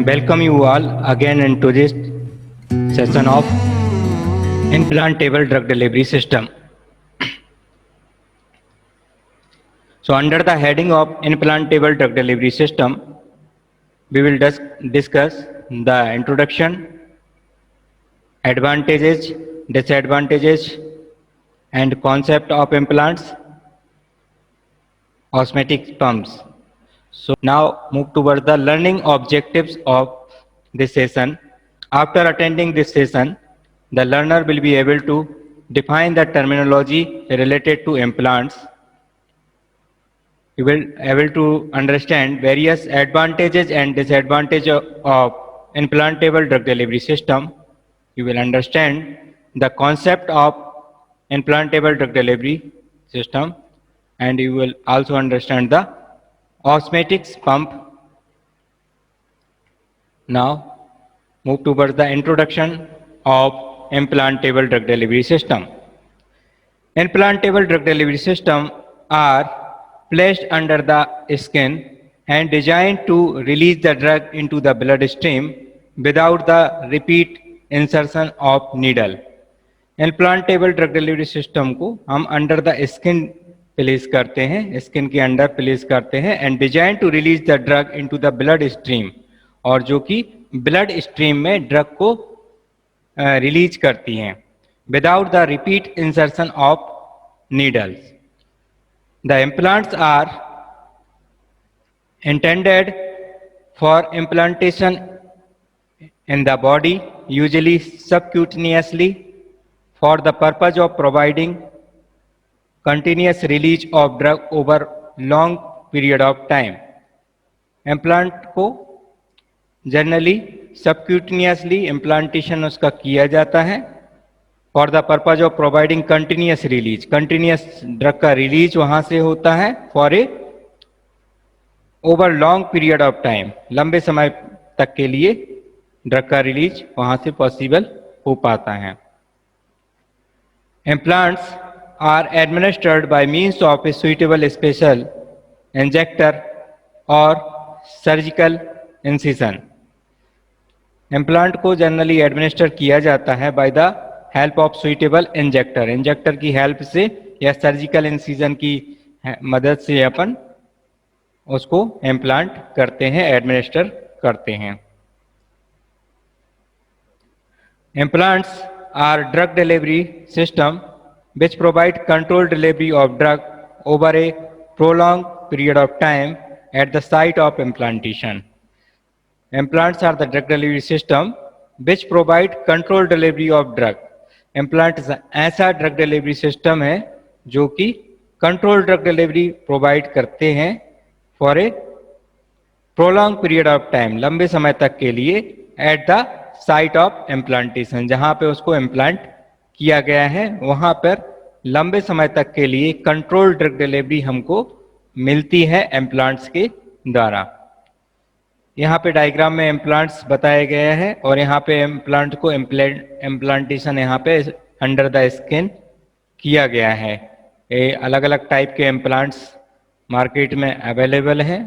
Welcome you all again into this session of implantable drug delivery system. So under the heading of implantable drug delivery system, we will discuss the introduction, advantages, disadvantages and concept of implants, osmotic pumps. So now move toward the learning objectives of this session. After attending this session, the learner will be able to define the terminology related to implants. You will be able to understand various advantages and disadvantages of implantable drug delivery system. You will understand the concept of implantable drug delivery system, and you will also understand the osmotics pump. Now move towards the introduction of implantable drug delivery system. Implantable drug delivery system are placed under the skin and designed to release the drug into the bloodstream without the repeat insertion of needle. Implantable drug delivery system को हम under the skin place करते हैं, skin के under place करते हैं and design to release the drug into the blood stream, और जो कि ब्लड स्ट्रीम में ड्रग को रिलीज करती हैं without the repeat insertion of needles. The implants are intended for implantation in the body, usually subcutaneously, for the purpose of providing continuous release of drug over long period of time. Implant को generally सबक्यूटनियसली implantation उसका किया जाता है for the purpose of providing continuous release. Continuous drug का release वहां से होता है for a over long period of time, लंबे समय तक के लिए ड्रग का रिलीज वहां से पॉसिबल हो पाता है. Implants are administered by means of a suitable special injector or surgical incision. Implant को जनरली एडमिनिस्टर किया जाता है by the help of suitable injector. Injector की हेल्प से या सर्जिकल इंसिजन की मदद से अपन उसको इम्प्लांट करते हैं, एडमिनिस्टर करते हैं. Implants are drug delivery system which provide controlled delivery of drug over a prolonged period of time at the site of implantation. Implants are the drug delivery system which provide controlled delivery of drug. Implant ऐसा drug delivery system है जो कि control drug delivery provide करते हैं for a prolong period of time, लंबे समय तक के लिए at the site of implantation, जहां पे उसको इम्प्लांट किया गया है वहां पर लंबे समय तक के लिए कंट्रोल ड्रग डिलीवरी हमको मिलती है इम्प्लांट्स के द्वारा. यहाँ पे डायग्राम में इम्प्लांट्स बताया गया है और यहाँ पे इम्प्लांट को इम्प्लांटेशन यहाँ पे अंडर द स्किन किया गया है. ये अलग अलग टाइप के इम्प्लांट्स मार्केट में अवेलेबल हैं,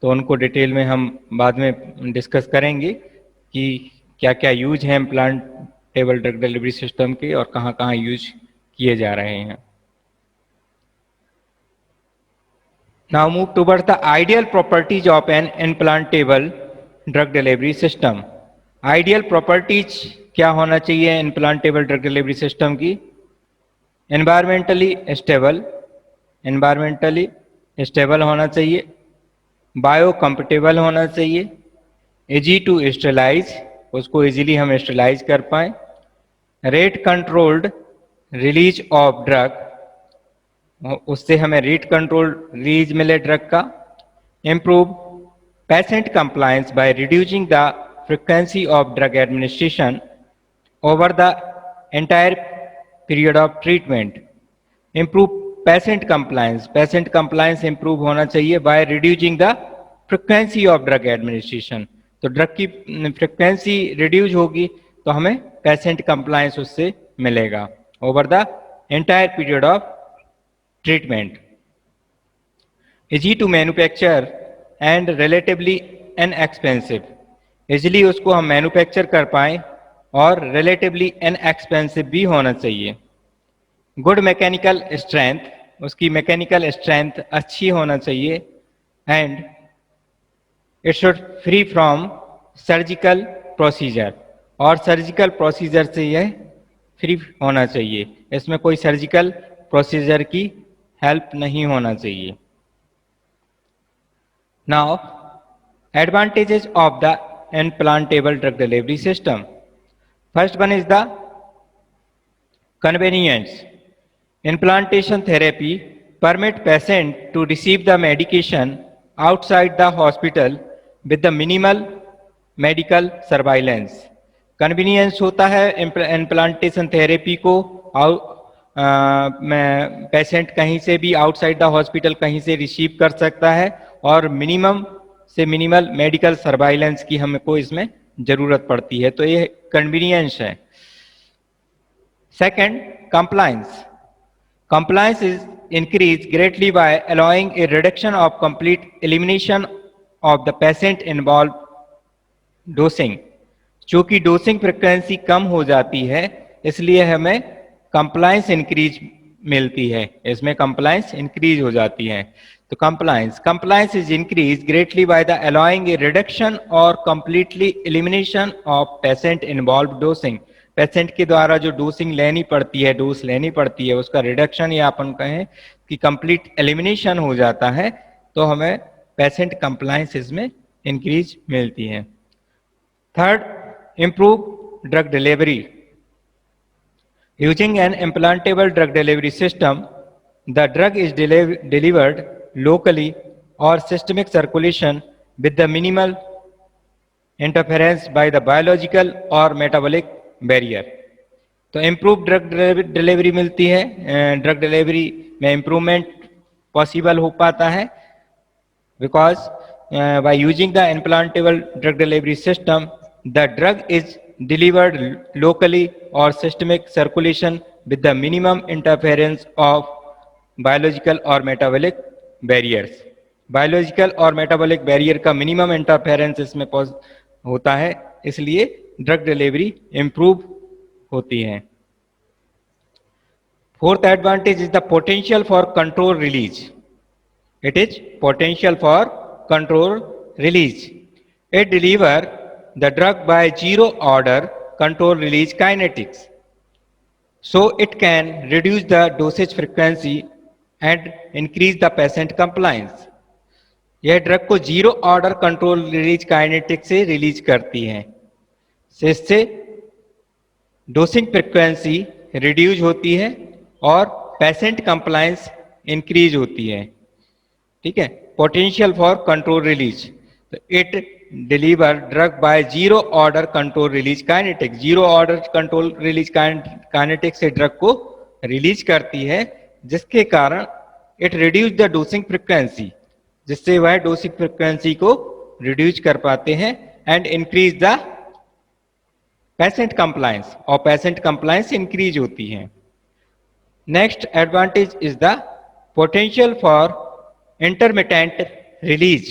तो उनको डिटेल में हम बाद में डिस्कस करेंगे कि क्या क्या यूज है इम्प्लांटेबल ड्रग डिलीवरी सिस्टम के और कहाँ कहाँ यूज किए जा रहे हैं. Now move towards the ideal properties of an implantable drug delivery system. Ideal properties क्या होना चाहिए implantable drug delivery system की? environmentally stable होना चाहिए, बायोकम्पेटेबल होना चाहिए, easy to sterilize, उसको इजीली हम स्टेलाइज कर पाए, rate controlled release of drug, उससे हमें रेट कंट्रोल रिलीज मिले ड्रग का, improve patient compliance by reducing the frequency of drug administration over the entire period of treatment. Improve patient compliance improve होना चाहिए by reducing the frequency of drug administration. तो drug की frequency reduce होगी तो हमें patient compliance उससे मिलेगा over the entire period of treatment. Easy to manufacture and relatively inexpensive. Easily उसको हम मैन्युफैक्चर कर पाएँ और रिलेटिवली इनएक्सपेंसिव भी होना चाहिए। गुड मैकेनिकल स्ट्रेंथ, उसकी मैकेनिकल स्ट्रेंथ अच्छी होना चाहिए। And it should free from surgical procedure, और सर्जिकल प्रोसीजर से यह फ्री होना चाहिए, इसमें कोई सर्जिकल प्रोसीजर की हेल्प नहीं होना चाहिए। Now advantages of the implantable drug delivery system. First one is the convenience. Implantation therapy permit patient to receive the medication outside the hospital with the minimal medical surveillance. Convenience होता है implantation therapy को patient कहीं से भी outside the hospital कहीं से receive कर सकता है और मिनिमम से मिनिमल मेडिकल सर्वाइलेंस की हमको इसमें जरूरत पड़ती है, तो ये कन्वीनियंस है। Second, compliance. Compliance is increased greatly by allowing a reduction of complete elimination of the patient involved dosing. चूंकि डोसिंग फ्रिक्वेंसी कम हो जाती है इसलिए हमें कंप्लायंस इंक्रीज मिलती है, इसमें कंप्लायंस इंक्रीज हो जाती है। तो compliance is increase greatly by the allowing a reduction or completely elimination of patient involve dosing. Patient के द्वारा जो डोसिंग लेनी पड़ती है, डोज लेनी पड़ती है, उसका रिडक्शन या अपन कहें कि कंप्लीट एलिमिनेशन हो जाता है, तो हमें पेशेंट कंप्लायंस इसमें इंक्रीज मिलती है। Third, improve drug delivery. Using an implantable drug delivery system, the drug is delivered locally or systemic circulation with the minimal interference by the biological or metabolic barrier. तो improve drug delivery मिलती है, drug delivery में improvement possible हो पाता है because by using the implantable drug delivery system, the drug is delivered locally or systemic circulation with the minimum interference of biological or metabolic barriers. Biological और metabolic barrier का minimum interference इसमें होता है, इसलिए drug delivery improve होती है। Fourth advantage is the potential for control release. It is potential for control release. It delivers the drug by zero order control release kinetics. So it can reduce the dosage frequency and increase the patient compliance. यह drug को zero order control release kinetics से release करती है, इससे डोसिंग frequency reduce होती है और patient compliance increase होती है। ठीक है, पोटेंशियल फॉर कंट्रोल रिलीज, तो it deliver drug by zero order control release kinetics. Zero order control release kinetics से ड्रग को रिलीज करती है, जिसके कारण इट रिड्यूस द डोसिंग फ्रिक्वेंसी, जिससे वह डोसिंग फ्रिक्वेंसी को रिड्यूस कर पाते हैं and increase the patient compliance, और पेशेंट कंप्लायंस इंक्रीज होती है। Next advantage is the potential for intermittent release.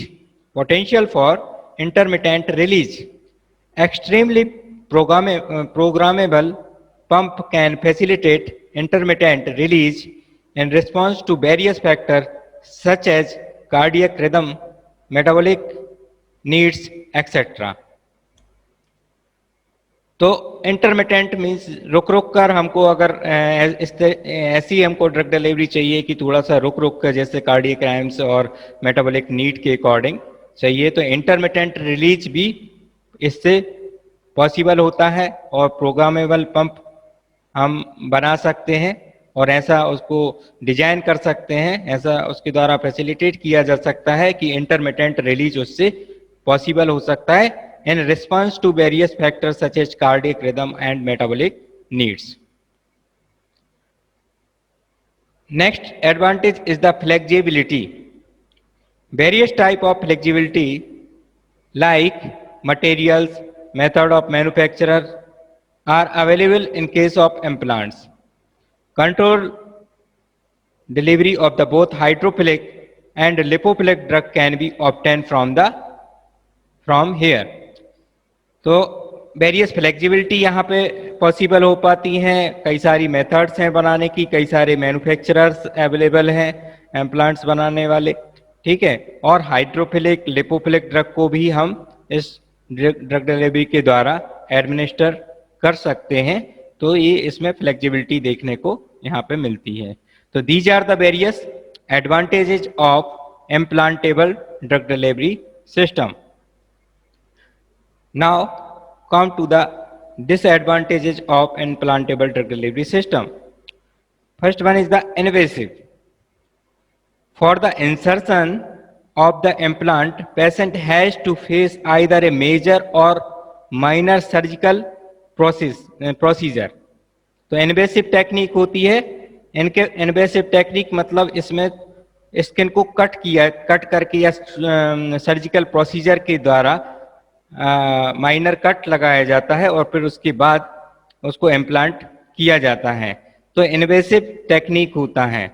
Potential for intermittent release. Extremely programmable pump can facilitate intermittent release in response to various factors such as cardiac rhythm, metabolic needs, etc. तो intermittent means रुक रुक कर हमको अगर ऐसी हमको drug delivery चाहिए कि थोड़ा सा रुक रुक कर, जैसे कार्डियक राइम्स और मेटाबॉलिक नीड के अकॉर्डिंग चाहिए, तो इंटरमिटेंट रिलीज भी इससे पॉसिबल होता है और प्रोग्रामेबल पंप हम बना सकते हैं और ऐसा उसको डिजाइन कर सकते हैं, ऐसा उसके द्वारा फैसिलिटेट किया जा सकता है कि इंटरमिटेंट रिलीज उससे पॉसिबल हो सकता है in response to various factors such as cardiac rhythm and metabolic needs. Next advantage is the flexibility. Various type of flexibility like materials, method of manufacture are available in case of implants. Control delivery of the both hydrophilic and lipophilic drug can be obtained from here. तो various flexibility यहाँ पे possible हो पाती हैं, कई सारी methods हैं बनाने की, कई सारे मैन्युफैक्चरर्स अवेलेबल हैं इम्प्लांट्स बनाने वाले, ठीक है। और हाइड्रोफिलिक लिपोफिलिक ड्रग को भी हम इस ड्रग डिलीवरी के द्वारा एडमिनिस्टर कर सकते हैं। तो ये इसमें फ्लेक्सिबिलिटी देखने को यहाँ पे मिलती है। तो these are the various advantages of implantable drug delivery system. Now come to the disadvantages of implantable drug delivery system. First one is the invasive. For the insertion of the implant, patient has to face either a major or minor surgical procedure. तो invasive technique होती है। इनके invasive technique मतलब इसमें skin को cut करके या surgical procedure के द्वारा माइनर कट लगाया जाता है और फिर उसके बाद उसको इम्प्लांट किया जाता है। तो इन्वेसिव टेक्निक होता है,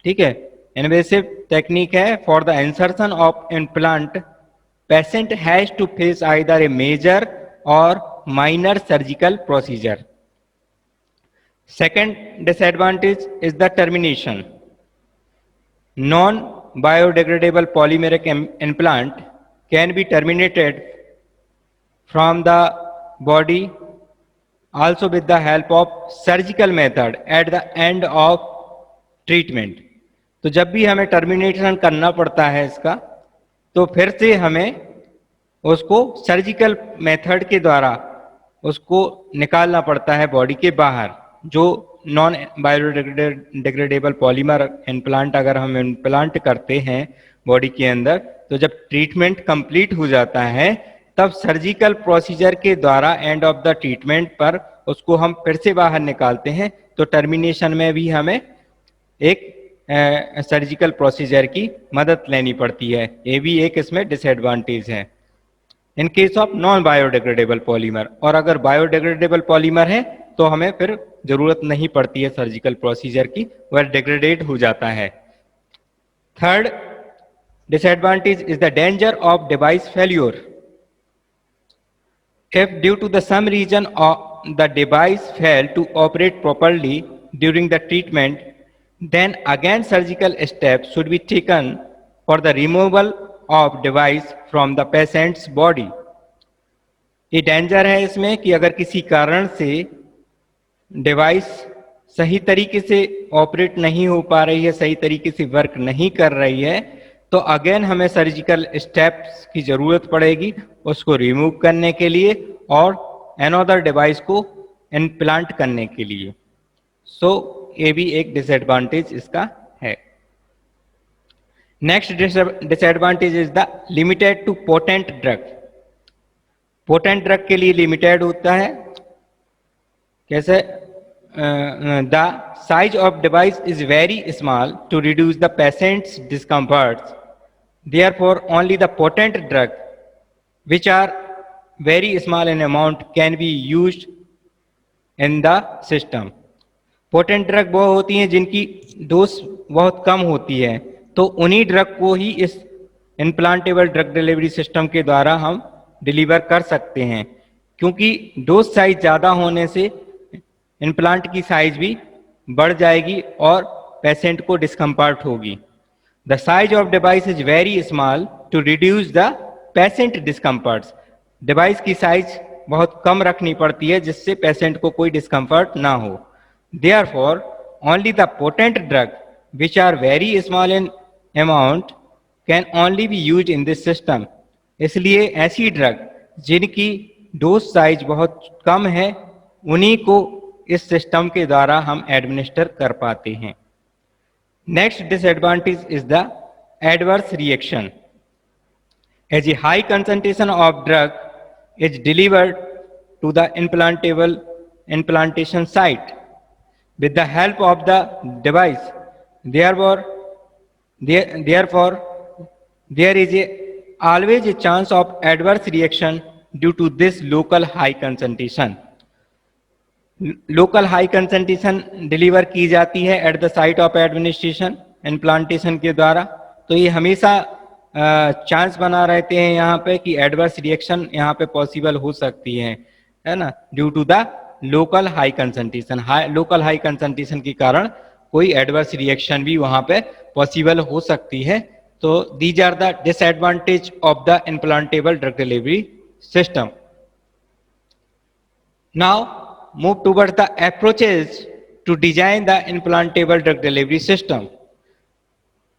ठीक है। इन्वेसिव टेक्निक है for the insertion of implant patient has to face either a major or minor surgical procedure. Second disadvantage is the termination. Non-biodegradable polymeric implant can be terminated from the body also with the help of surgical method at the end of treatment. तो जब भी हमें termination करना पड़ता है इसका, तो फिर से हमें उसको सर्जिकल मेथड के द्वारा उसको निकालना पड़ता है बॉडी के बाहर। जो नॉन बायोडिग्रेडेबल पॉलीमर इम्प्लांट अगर हम इम्प्लांट करते हैं बॉडी के अंदर, तो जब ट्रीटमेंट कंप्लीट हो जाता है तब सर्जिकल प्रोसीजर के द्वारा एंड ऑफ द ट्रीटमेंट पर उसको हम फिर से बाहर निकालते हैं। तो टर्मिनेशन में भी हमें एक सर्जिकल प्रोसीजर की मदद लेनी पड़ती है। ये भी एक इसमें डिसएडवांटेज है in case of non biodegradable polymer. और अगर बायोडिग्रेडेबल पॉलीमर है तो हमें फिर जरूरत नहीं पड़ती है सर्जिकल प्रोसीजर की, वह डिग्रेडेड हो जाता है। Third disadvantage is the danger of device failure. If due to the some reason the device failed to operate properly during the treatment, then again surgical steps should be taken for the removal of device from the patient's body. ये danger है इसमें कि अगर किसी कारण से device सही तरीके से ऑपरेट नहीं हो पा रही है, सही तरीके से वर्क नहीं कर रही है, तो अगेन हमें सर्जिकल स्टेप्स की जरूरत पड़ेगी उसको रिमूव करने के लिए और अनदर डिवाइस को इम्प्लांट करने के लिए। सो ये भी एक डिसएडवांटेज इसका है। Next disadvantage is the limited to potent drug. Potent drug के लिए लिमिटेड होता है। कैसे? The size of device is very small to reduce the patients discomforts, therefore only the potent drug which are very small in amount can be used in the system. Potent drug वो होती हैं जिनकी dose बहुत कम होती है, तो उन्हीं drug को ही इस इम्प्लांटेबल ड्रग डिलीवरी सिस्टम के द्वारा हम डिलीवर कर सकते हैं, क्योंकि डोज साइज ज़्यादा होने से इम्प्लांट की साइज भी बढ़ जाएगी और पेशेंट को डिस्कम्फर्ट होगी। The size of device is very small to reduce the patient discomforts. Device की साइज बहुत कम रखनी पड़ती है जिससे पेशेंट को कोई डिस्कम्फर्ट ना हो। Therefore only the potent drug which are very small in amount can only be used in this system. इसलिए ऐसी ड्रग जिनकी डोज साइज बहुत कम है उन्हीं को इस सिस्टम के द्वारा हम एडमिनिस्टर कर पाते हैं। Next disadvantage is the adverse reaction. As a high concentration of drug is delivered to the implantation site with the help of the device, therefore there is always a chance of adverse reaction due to this local high concentration. Local high concentration deliver की जाती है at the site of administration implantation के द्वारा, तो ये हमेशा chance बना रहते हैं यहाँ पे कि एडवर्स रिएक्शन यहाँ पे पॉसिबल हो सकती है ना, due to the local high concentration. Local high concentration के कारण कोई एडवर्स रिएक्शन भी वहाँ पे पॉसिबल हो सकती है। तो these are the disadvantage of the implantable drug delivery system. Now move towards the approaches to design the implantable drug delivery system.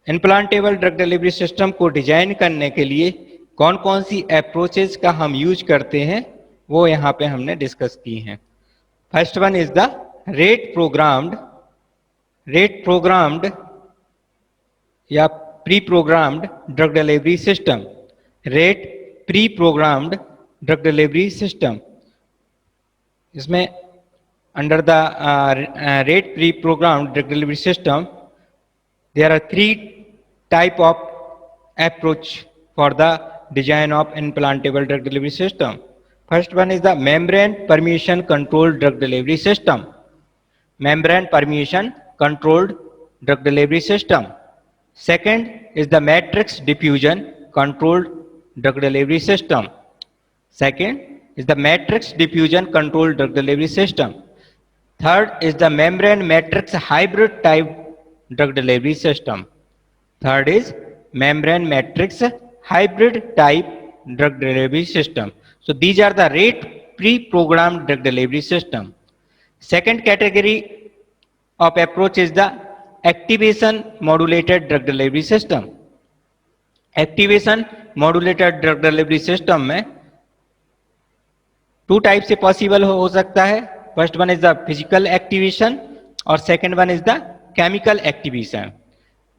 Implantable drug delivery system को डिजाइन करने के लिए कौन कौन सी अप्रोचेज का हम यूज करते हैं वो यहाँ पे हमने डिस्कस की हैं। First one is the rate programmed या pre programmed drug delivery system. Rate pre programmed drug delivery system, इसमें under the rate pre programmed drug delivery system there are three type of approach for the design of implantable drug delivery system. First one is the membrane permeation controlled drug delivery system. Membrane permeation controlled drug delivery system. Second is the matrix diffusion controlled drug delivery system. Second is the matrix diffusion controlled drug delivery system. Third is the membrane matrix hybrid type drug delivery system. Third is membrane matrix hybrid type drug delivery system. So these are the rate pre-programmed drug delivery system. Second category of approach is the activation modulated drug delivery system. Activation modulated drug delivery system में two type से possible हो सकता है। First one is the physical activation और second one is the chemical activation.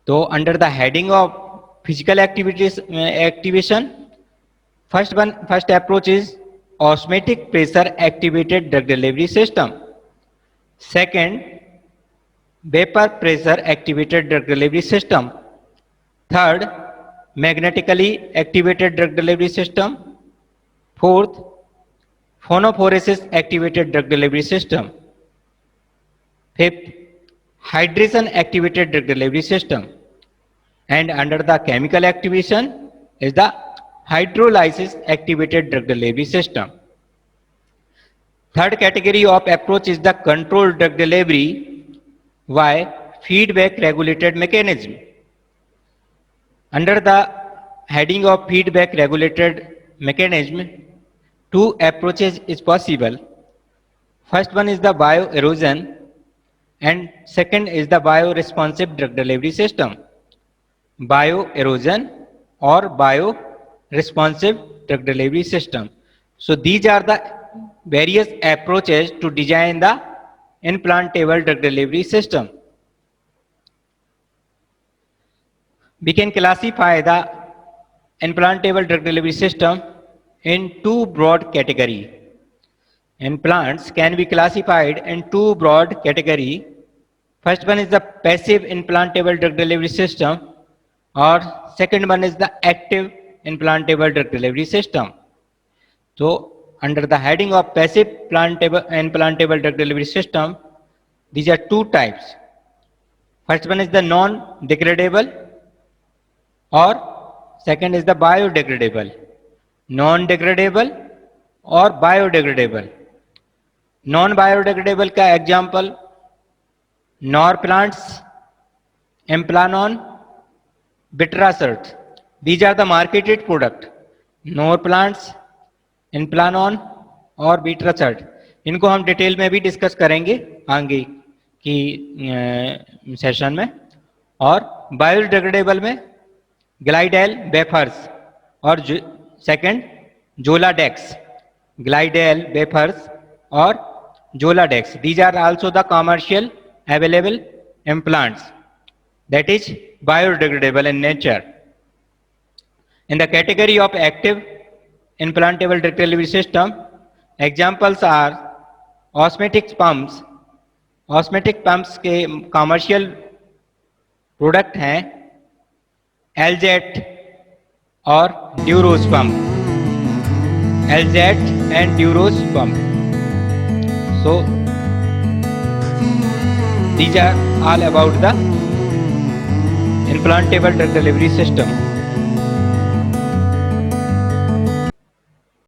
तो under the heading of physical activation first approach is osmotic pressure activated drug delivery system. Second vapour pressure activated drug delivery system. Third magnetically activated drug delivery system. Fourth phonoporesis activated drug delivery system. Fifth, hydration activated drug delivery system. And under the chemical activation is the hydrolysis activated drug delivery system. Third category of approach is the controlled drug delivery by feedback regulated mechanism. Under the heading of feedback regulated mechanism, two approaches is possible. First one is the bioerosion and second is the bioresponsive drug delivery system. Bioerosion or bioresponsive drug delivery system. So these are the various approaches to design the implantable drug delivery system. We can classify the implantable drug delivery system in two broad categories. Implants can be classified in two broad categories. First one is the passive implantable drug delivery system or second one is the active implantable drug delivery system. So under the heading of passive implantable drug delivery system, these are two types. First one is the non-degradable or second is the biodegradable. Non-degradable और biodegradable. Non-biodegradable का example Norplants, Implanon, Bitracert. These are the marketed product. Norplants, Implanon और Bitracert. इनको हम detail में भी discuss करेंगे आगे की सेशन में। और बायोडिग्रेडेबल में ग्लाइडेल वेफर्स और सेकंड जोलाडेक्स, ग्लाइडेल वेफर्स और जोलाडेक्स. These are also the commercial available implants that is biodegradable in nature. In the category of active implantable drug delivery system, examples are osmotic pumps. Osmotic pumps के commercial product हैं Aljet और Duros pump. Aljet and Duros pump. So these are all about the implantable drug delivery system.